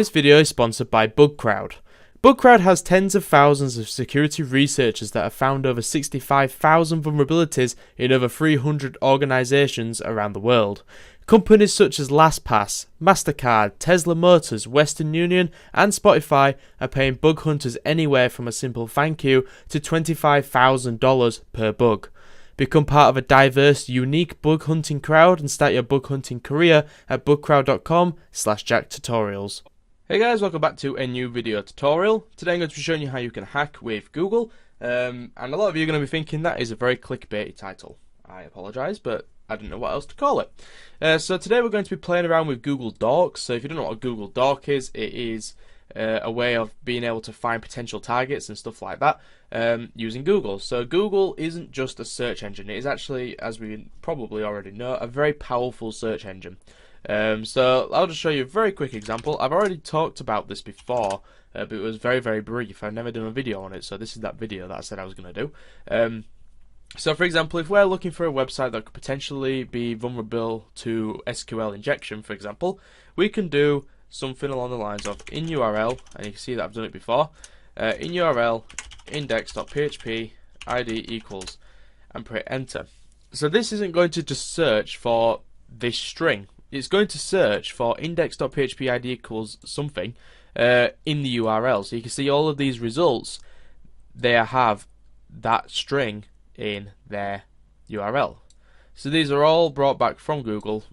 This video is sponsored by BugCrowd. BugCrowd has tens of thousands of security researchers that have found over 65,000 vulnerabilities in over 300 organizations around the world. Companies such as LastPass, MasterCard, Tesla Motors, Western Union and Spotify are paying bug hunters anywhere from a simple thank you to $25,000 per bug. Become part of a diverse, unique bug hunting crowd and start your bug hunting career at bugcrowd.com/jacktutorials. Hey guys, welcome back to a new video tutorial. Today I'm going to be showing you how you can hack with Google. And a lot of you are going to be thinking that is a very clickbaity title. I apologise, but I don't know what else to call it. So today we're going to be playing around with Google Docs. So if you don't know what a Google Doc is, it is a way of being able to find potential targets and stuff like that using Google. So Google isn't just a search engine. It is actually, as we probably already know, a very powerful search engine. So I'll just show you a very quick example. I've already talked about this before, but it was very, very brief. I've never done a video on it, so this is that video that I said I was going to do. So for example, if we're looking for a website that could potentially be vulnerable to SQL injection, for example, we can do something along the lines of in URL, and you can see that I've done it before, in URL index.php id equals, and press enter. So this isn't going to just search for this string. It's going to search for index.php id equals something in the URL. So you can see all of these results, they have that string in their URL. So these are all brought back from Google.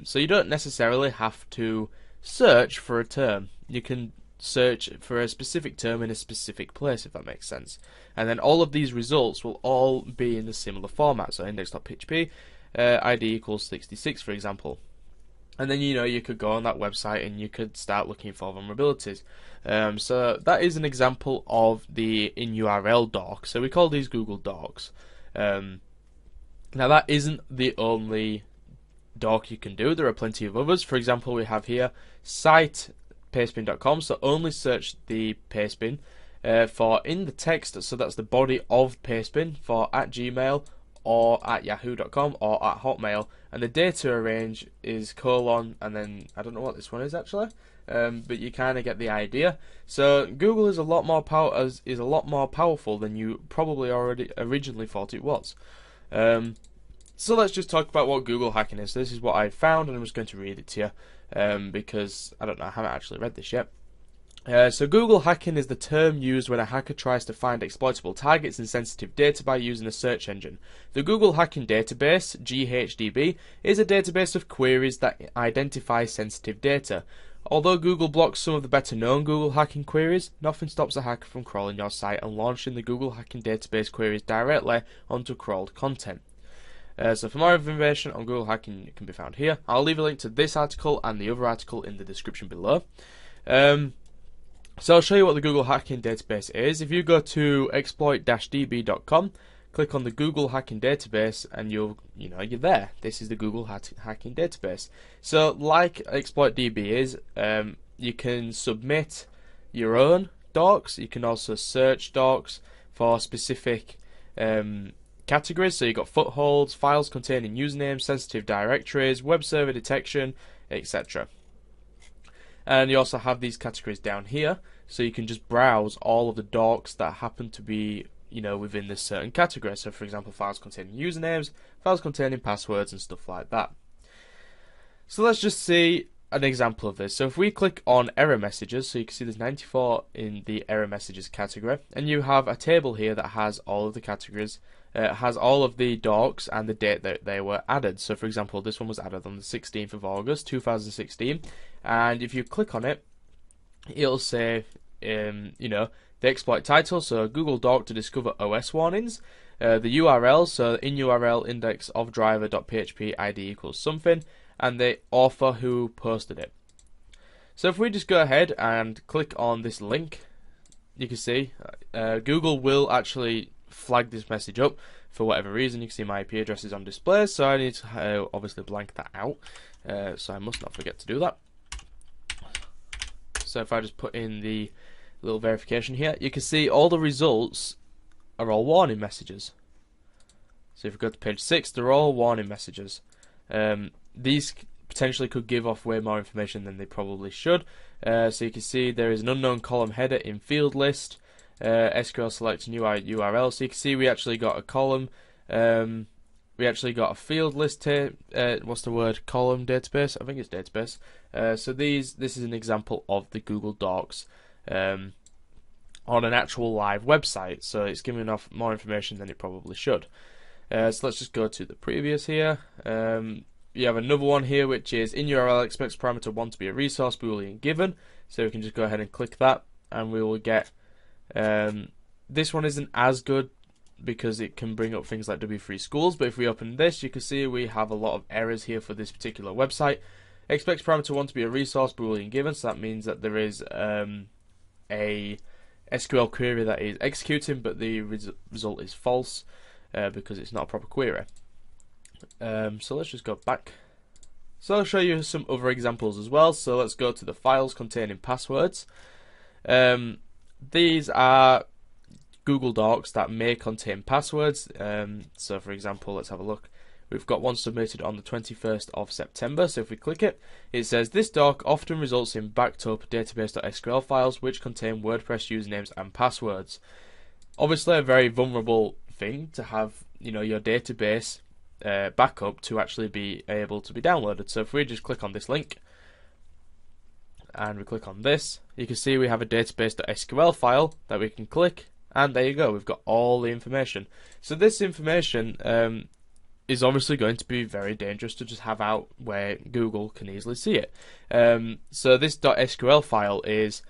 So you don't necessarily have to search for a term. You can search for a specific term in a specific place, if that makes sense. And then all of these results will all be in a similar format. So index.php id equals 66, for example. And then you could go on that website and you could start looking for vulnerabilities. So that is an example of the in URL doc. So we call these Google Docs. Now that isn't the only doc you can do. There are plenty of others. For example, we have here site pastebin.com. So only search the pastebin for in the text. So that's the body of pastebin for at Gmail or at yahoo.com or at Hotmail, and the data range is colon, and then I don't know what this one is actually, but you kind of get the idea. So Google is a lot more powerful than you probably already originally thought it was. So let's just talk about what Google hacking is. This is what I found, and I'm just going to read it to you because I don't know, I haven't actually read this yet. So Google hacking is the term used when a hacker tries to find exploitable targets and sensitive data by using a search engine. The Google Hacking Database, GHDB, is a database of queries that identify sensitive data. Although Google blocks some of the better known Google hacking queries, nothing stops a hacker from crawling your site and launching the Google Hacking Database queries directly onto crawled content. So for more information on Google hacking, it can be found here. I'll leave a link to this article and the other article in the description below. So I'll show you what the Google Hacking Database is. If you go to exploit-db.com, click on the Google Hacking Database, and you're there. This is the Google Hacking Database. So like exploit-db is, you can submit your own docs. You can also search docs for specific categories. So you've got footholds, files containing usernames, sensitive directories, web server detection, etc. And you also have these categories down here, so you can just browse all of the docs that happen to be, within this certain category. So for example, files containing usernames, files containing passwords and stuff like that. So let's just see an example of this. So if we click on error messages, so you can see there's 94 in the error messages category, and you have a table here that has all of the categories, has all of the docs and the date that they were added. So for example, this one was added on the 16th of August 2016, and if you click on it, it'll say the exploit title, so Google Doc to discover OS warnings, the URL, so in URL index of driver.php id equals something, and the author who posted it. So if we just go ahead and click on this link, you can see Google will actually flag this message up for whatever reason. You can see my IP address is on display, so I need to obviously blank that out, so I must not forget to do that. So if I just put in the little verification here, you can see all the results are all warning messages. So if we go to page 6, they're all warning messages. These potentially could give off way more information than they probably should. So you can see there is an unknown column header in field list. SQL select new URL. So you can see we actually got a column. We actually got a field list here. What's the word? Column database. I think it's database. So this is an example of the Google Docs on an actual live website. So it's giving off more information than it probably should. So let's just go to the previous here. You have another one here, which is in URL expects parameter 1 to be a resource boolean given. So we can just go ahead and click that, and we will get. This one isn't as good because it can bring up things like W3 schools, but if we open this, you can see we have a lot of errors here for this particular website. Expects parameter 1 to be a resource boolean given, so that means that there is a SQL query that is executing, but the result is false because it's not a proper query. So let's just go back. So I'll show you some other examples as well. So let's go to the files containing passwords. These are Google Docs that may contain passwords. So for example, let's have a look. We've got one submitted on the 21st of September. So if we click it, it says this doc often results in backed up database.sql files which contain WordPress usernames and passwords. Obviously a very vulnerable thing to have, your database backup to actually be able to be downloaded. So if we just click on this link and we click on this, you can see we have a database.sql file that we can click, and there you go, we've got all the information. So this information is obviously going to be very dangerous to just have out where Google can easily see it. So this .sql file is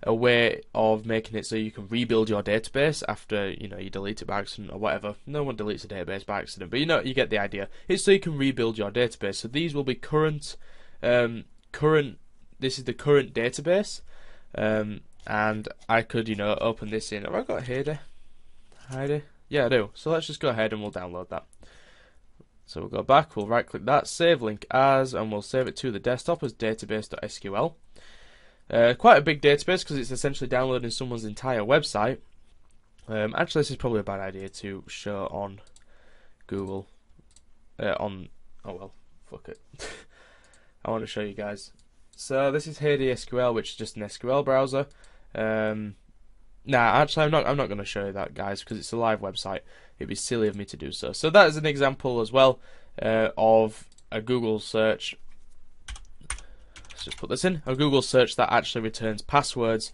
a way of making it so you can rebuild your database after you delete it by accident or whatever. No one deletes a database by accident, but you get the idea. It's so you can rebuild your database. So these will be current. This is the current database, and I could open this in. Have I got Heidi? Yeah, I do. So let's just go ahead and we'll download that. So we'll go back. We'll right click that, save link as, and we'll save it to the desktop as database.sql. Quite a big database because it's essentially downloading someone's entire website. Actually, this is probably a bad idea to show on Google. Oh well, fuck it. I want to show you guys. So this is Heidi SQL, which is just an SQL browser. Actually, I'm not going to show you that, guys, because it's a live website. It'd be silly of me to do so. So that is an example as well of a Google search. Just put this in, a Google search that actually returns passwords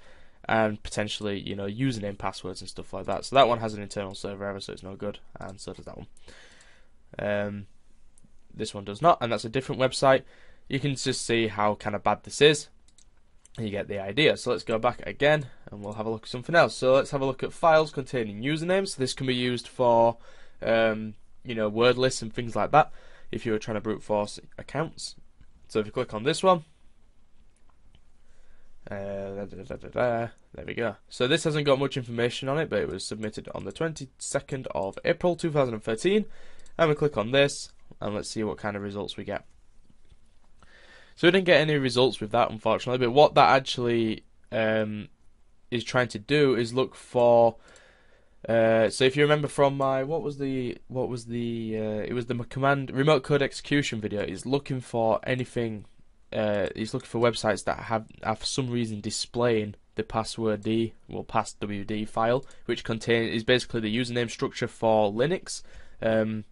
and potentially username passwords and stuff like that. So that one has an internal server error, so it's no good, and so does that one. This one does not, and that's a different website. You can just see how kind of bad this is, and you get the idea. So let's go back again and we'll have a look at something else. So let's have a look at files containing usernames. So this can be used for word lists and things like that if you were trying to brute force accounts. So if you click on this one, there we go. So this hasn't got much information on it, but it was submitted on the 22nd of April 2013, and we click on this and let's see what kind of results we get. So we didn't get any results with that, unfortunately, but what that actually is trying to do is look for so if you remember from my it was the command remote code execution video, is looking for anything. He's looking for websites that have for some reason displaying the passwd passwd file, which is basically the username structure for Linux, and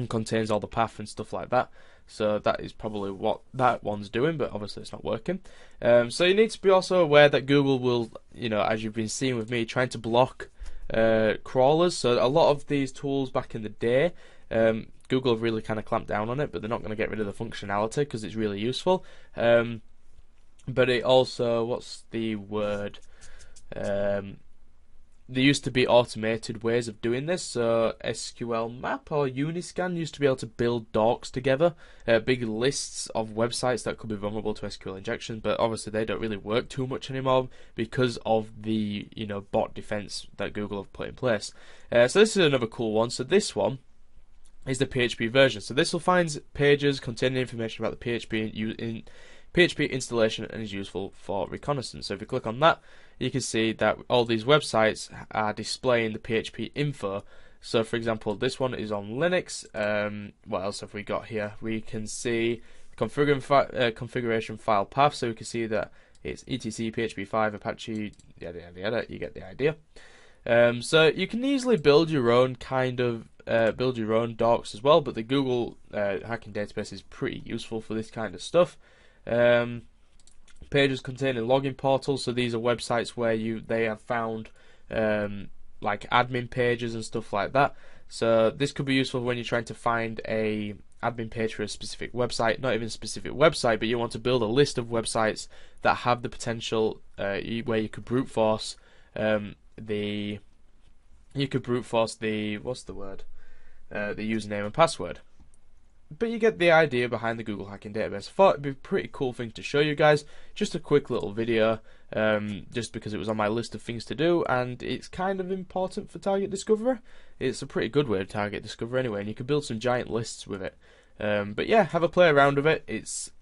contains all the path and stuff like that. So that is probably what that one's doing, but obviously it's not working. So you need to be also aware that Google will, as you've been seeing with me, trying to block crawlers. So a lot of these tools back in the day, Google have really kind of clamped down on it, but they're not going to get rid of the functionality because it's really useful. But it also, what's the word? There used to be automated ways of doing this. So SQL Map or Uniscan used to be able to build docs together, big lists of websites that could be vulnerable to SQL injection. But obviously they don't really work too much anymore because of the bot defense that Google have put in place. So this is another cool one. So this one is the PHP version. So this will find pages containing information about the PHP installation and is useful for reconnaissance. So if you click on that, you can see that all these websites are displaying the PHP info. So for example, this one is on Linux. What else have we got here? We can see configuration file path, so we can see that it's etc php5 apache yada yada yada. You get the idea. So you can easily build your own docs as well, but the Google hacking database is pretty useful for this kind of stuff. Pages containing login portals, so these are websites where they have found like admin pages and stuff like that. So this could be useful when you're trying to find a admin page for a specific website, not even a specific website, but you want to build a list of websites that have the potential where you could brute force the username and password. But you get the idea behind the Google hacking database. I thought it'd be a pretty cool thing to show you guys. Just a quick little video, just because it was on my list of things to do, and it's kind of important for target discovery. It's a pretty good way to target discovery anyway, and you can build some giant lists with it. But yeah, have a play around with it.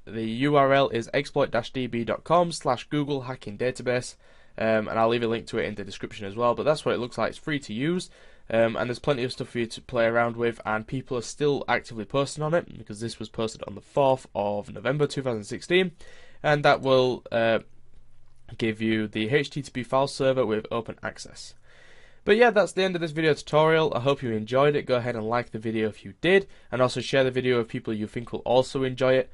The URL is exploit-db.com/Google hacking database, and I'll leave a link to it in the description as well. But that's what it looks like. It's free to use. And there's plenty of stuff for you to play around with, and people are still actively posting on it, because this was posted on the 4th of November 2016, and that will give you the HTTP file server with open access. But yeah, that's the end of this video tutorial. I hope you enjoyed it. Go ahead and like the video if you did, and also share the video with people you think will also enjoy it.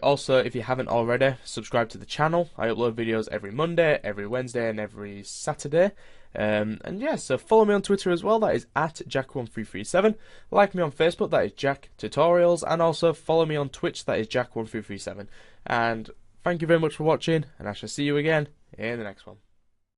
Also, if you haven't already, subscribe to the channel. I upload videos every Monday, every Wednesday, and every Saturday. And yeah, so follow me on Twitter as well, that is @Jack1337. Like me on Facebook, that is Jack Tutorials, and also follow me on Twitch, that is Jack1337. And thank you very much for watching, and I shall see you again in the next one.